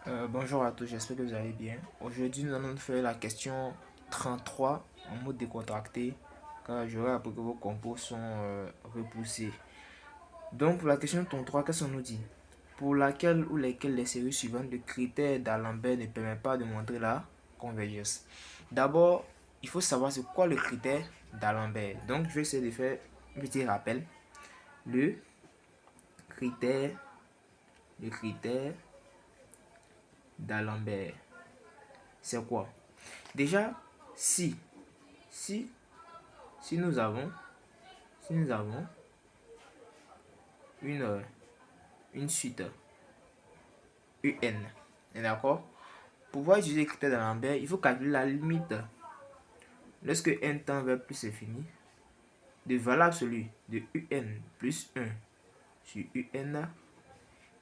Bonjour à tous, j'espère que vous allez bien. Aujourd'hui, nous allons faire la question 33 en mode décontracté, car j'aurais appris que vos compos sont repoussés. Donc, pour la question 33, qu'est-ce qu'on nous dit? Pour laquelle ou lesquelles les séries suivantes, le critère d'Alembert ne permet pas de montrer la convergence. D'abord, il faut savoir c'est quoi le critère d'Alembert. Donc, je vais essayer de faire un petit rappel. Le critère, le critère d'Alembert, c'est quoi? Déjà, si, si, si nous avons, si nous avons une suite UN, d'accord? Pour pouvoir utiliser le critère d'Alembert, il faut calculer la limite lorsque n tend vers plus infini de valeur absolue de UN plus 1 sur UN.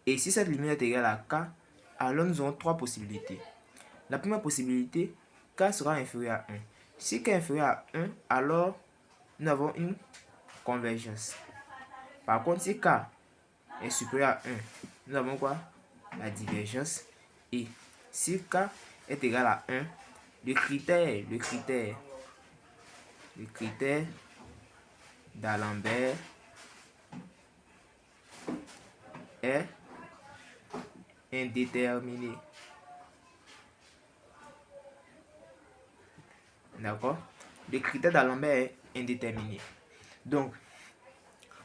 Et si cette limite est égale à K, alors nous aurons trois possibilités. La première possibilité, K sera inférieur à 1. Si K est inférieur à 1, alors nous avons une convergence. Par contre, si K est supérieur à 1, nous avons quoi? La divergence. Et si K est égal à 1, le critère d'Alembert est indéterminé. D'accord? Le critère d'Alembert est indéterminé. Donc,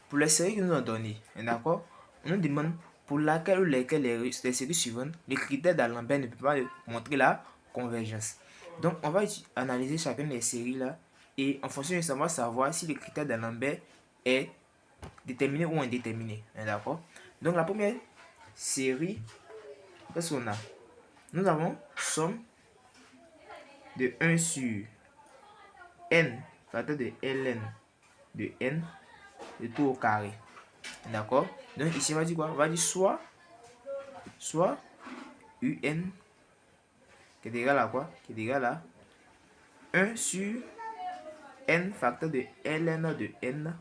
pour les séries que nous avons données, d'accord, on nous demande pour laquelle ou lesquelles les séries suivantes, le critère d'Alembert ne peut pas montrer la convergence. Donc, on va analyser chacune des séries là et en fonction de ça, on va savoir si le critère d'Alembert est déterminé ou indéterminé. D'accord? Donc, la première série, qu'est-ce qu'on a? Nous avons somme de 1 sur n facteur de ln de n de tout au carré. D'accord? Donc ici on va dire quoi? On va dire soit un qui est égal à quoi? Qui est égal à 1 sur n facteur de ln de n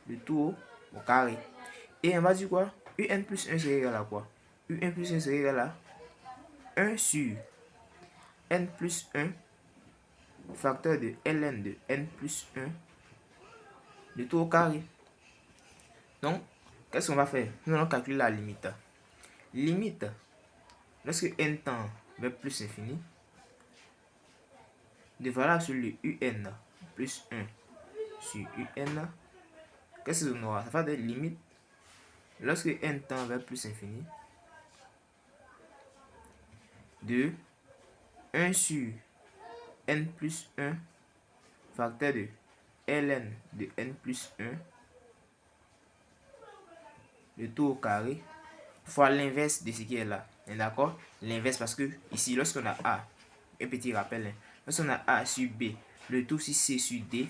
de tout au carré. Et on va dire quoi? Un plus 1 c'est égal à quoi? Un plus 1 c'est égal à 1 sur n plus 1 facteur de ln de n plus 1 de tout au carré. Donc, qu'est-ce qu'on va faire? Nous allons calculer la limite. Limite, lorsque n tend vers plus infini, de valeur sur le un plus 1 sur un, qu'est-ce que ça aura? Ça va être limite, lorsque n tend vers plus infini, de 1 sur n plus 1 facteur de ln de n plus 1 de tout au carré fois l'inverse de ce qui est là. D'accord? L'inverse parce que ici, lorsqu'on a A, un petit rappel, hein, lorsqu'on a A sur B, le tout si C sur D,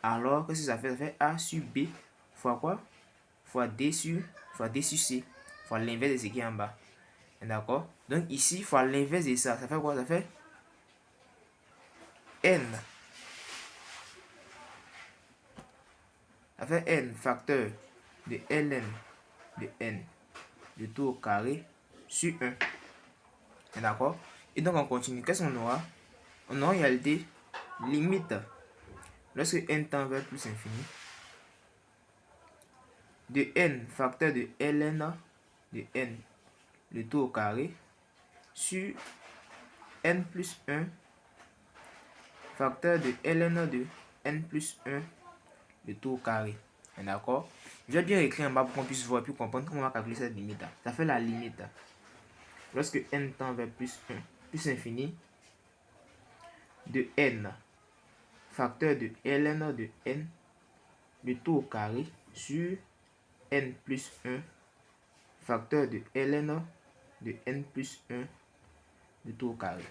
alors qu'est-ce que ça fait? Ça fait A sur B fois quoi? Fois D sur C, fois l'inverse de ce qui est en bas. D'accord? Donc ici, fois l'inverse de ça, ça fait quoi? Ça fait N. Ça fait N facteur de Ln de N de tout au carré sur 1. D'accord? Et donc on continue. Qu'est-ce qu'on aura? On aura en réalité limite lorsque n tend vers plus infini de n facteur de ln de n le tout au carré sur n plus 1 facteur de ln de n plus 1 le tout au carré. D'accord? Je vais bien écrire en bas pour qu'on puisse voir et puis comprendre comment on va calculer cette limite. Ça fait la limite lorsque n tend vers plus 1 plus infini de n facteur de ln de n le tout au carré sur n plus 1 facteur de ln de n plus 1 de tout au carré.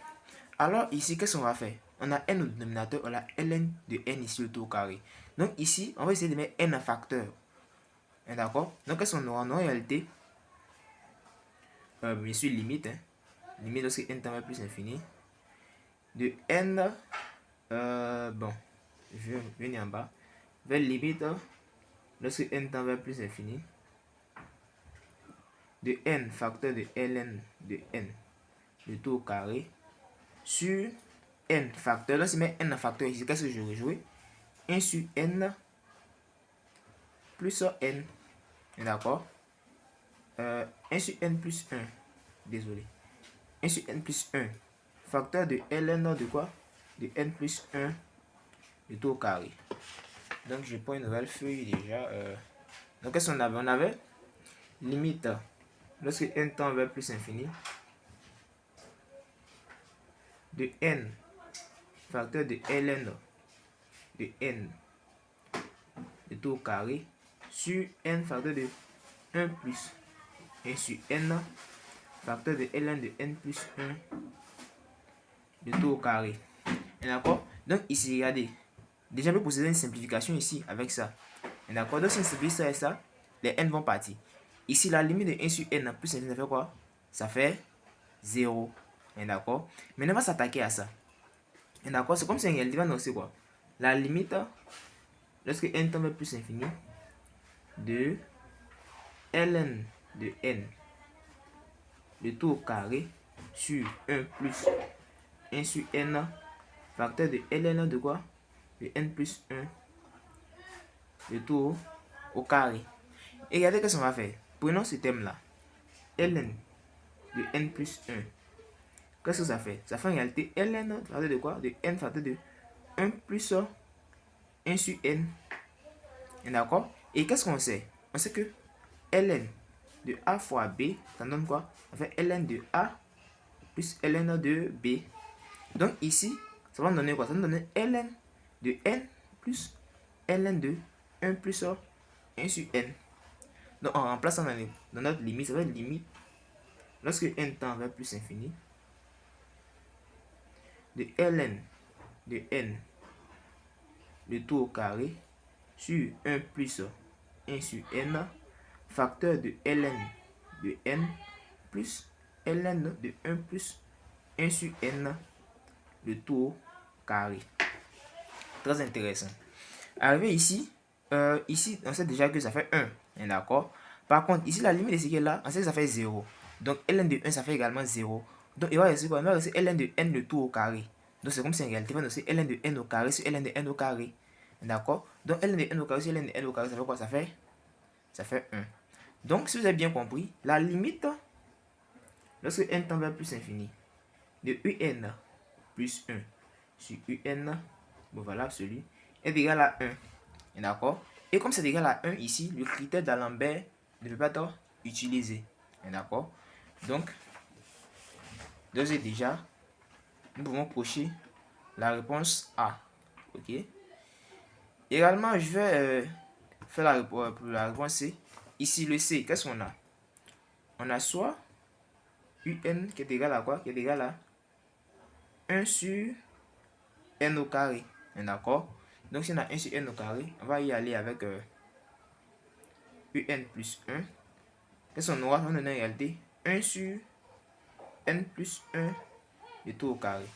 Alors ici, qu'est-ce qu'on va faire? On a n au dénominateur, on a ln de n ici le tout au carré. Donc ici, on va essayer de mettre n en facteur. D'accord? Donc qu'est-ce qu'on aura? En réalité, bien sûr, limite. Limite lorsque n tend vers plus infini. De n, bon, je vais venir en bas. Vers limite, lorsque n tend vers plus infini. De n facteur de ln de n le tout au carré sur n facteur. Donc, si je mets n facteur ici, qu'est-ce que je vais jouer? 1 sur n plus n. D'accord? 1 sur n plus 1. Désolé. 1 sur n plus 1. Facteur de ln de quoi? De n plus 1 le tout au carré. Donc, je prends une nouvelle feuille déjà. Donc, qu'est-ce qu'on avait? On avait limite lorsque n tend vers plus infini de n facteur de ln de n le tout au carré sur n facteur de 1 plus 1 sur n facteur de ln de n plus 1 le tout au carré. D'accord? Donc ici, regardez. Déjà, je peux procéder à une simplification ici avec ça. D'accord? Donc si on simplifie ça et ça, les n vont partir. Ici, la limite de 1 sur n plus infini, ça fait quoi? Ça fait 0. D'accord? Maintenant, on va s'attaquer à ça. D'accord? C'est comme si on va c'est quoi? La limite, lorsque n tend vers plus infini, de ln de n, le tout au carré, sur 1 plus 1 sur n, facteur de ln de quoi? De n plus 1, le tout au carré. Et regardez ce qu'on va faire. Prenons ce thème-là. ln de n plus 1. Qu'est-ce que ça fait? Ça fait en réalité ln facteur de quoi? De n facteur de 1 plus 1 sur n. D'accord? Et qu'est-ce qu'on sait? On sait que ln de a fois b, ça donne quoi? Ça fait ln de a plus ln de b. Donc ici, ça va nous donner quoi? Ça va nous donner ln de n plus ln de 1 plus 1 sur n. Donc en remplaçant dans notre limite, ça va être limite lorsque n tend vers plus infini de ln de n le tout au carré sur 1 plus 1 sur n facteur de ln de n plus ln de 1 plus 1 sur n le tout au carré. Très intéressant. Arrivé ici, ici on sait déjà que ça fait 1. D'accord? Par contre, ici la limite de ce qui est là, on sait que ça fait 0. Donc ln de 1 ça fait également 0. Donc il va rester quoi? Il va rester ln de n le tout au carré. Donc c'est comme si en réalité, on va rester ln de n au carré sur ln de n au carré. D'accord? Donc ln de n au carré sur ln de n au carré, ça fait quoi? Ça fait 1. Donc si vous avez bien compris, la limite, lorsque n tend vers plus infini, de un plus 1 sur un, bon voilà absolu, est égal à 1. D'accord? Et comme c'est égal à 1 ici, le critère d'Alembert ne peut pas être utilisé. D'accord? Donc, d'ores et déjà, nous pouvons cocher la réponse A. Ok? Également, je vais faire la réponse C. Ici, le C, qu'est-ce qu'on a? On a soit un qui est égal à quoi? Qui est égal à 1 sur n au carré. D'accord? Donc, si on a 1 sur n au carré, on va y aller avec un plus 1. Qu'est-ce qu'on aura? On a en réalité 1 sur n plus 1 et tout au carré.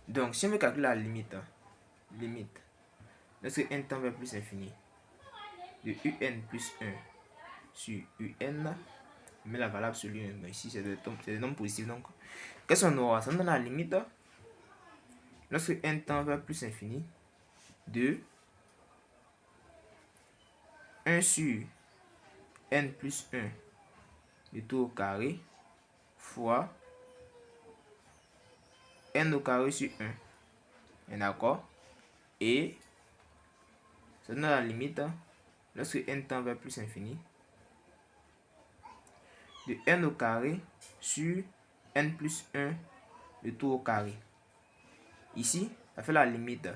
Donc, si on veut calculer la limite, lorsque n tend vers plus infini, de un plus 1 sur un, mais la valeur absolue, mais ici c'est des nombres positifs. Donc, qu'est-ce qu'on aura? Ça nous donne la limite, lorsque n tend vers plus infini, de 1 sur n plus 1 et tout au carré fois n au carré sur 1. D'accord? Et ça donne la limite lorsque n tend vers plus infini de n au carré sur n plus 1 le tout au carré. Ici, ça fait la limite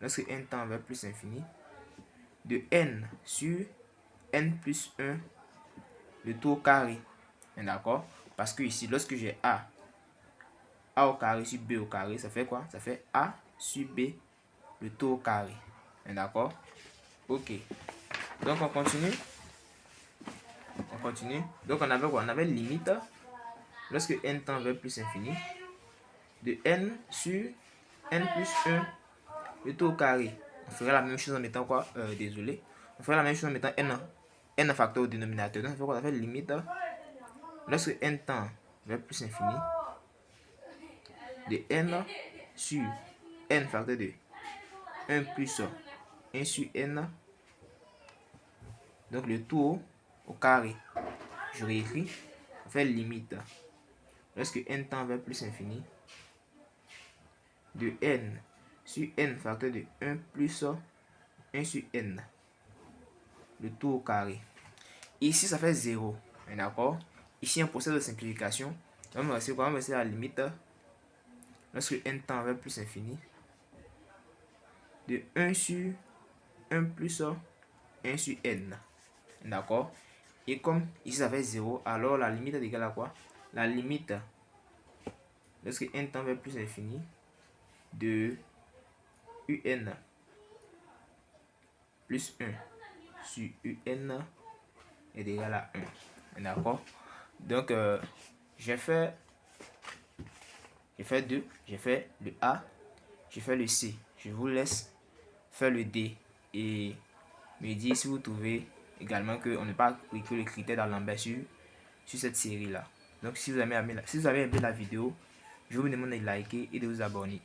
lorsque n tend vers plus infini de n sur n plus 1 le tout au carré. D'accord? Parce que ici, lorsque j'ai a au carré sur b au carré, ça fait quoi? Ça fait a sur b le tout au carré. D'accord? Ok. Donc on continue. Donc on avait quoi? On avait limite lorsque n tend vers plus infini de n sur n plus 1 le tout au carré. On ferait la même chose en mettant quoi? Désolé. On ferait la même chose en mettant n facteur au dénominateur. Donc ça fait quoi? Ça fait limite lorsque n tend vers plus infini de n sur n facteur de 1 plus 1 sur n, donc le tout au carré. Je réécris, on fait limite lorsque n tend vers plus infini de n sur n facteur de 1 plus 1 sur n, le tout au carré. Ici, ça fait 0. D'accord? Ici, un procès de simplification. On va rester à la limite lorsque n tend vers plus infini de 1 sur 1 plus 1 sur n. D'accord? Et comme ici, ça fait 0, alors la limite est égale à quoi? La limite, lorsque n tend vers plus infini, de un plus 1 sur un est égal à 1. D'accord? Donc, j'ai fait 2, j'ai fait le A, j'ai fait le C. Je vous laisse faire le D et me dire si vous trouvez également qu'on n'a pas écrit le critère d'Alembert sur cette série-là. Donc, si vous avez aimé la vidéo, je vous demande de liker et de vous abonner.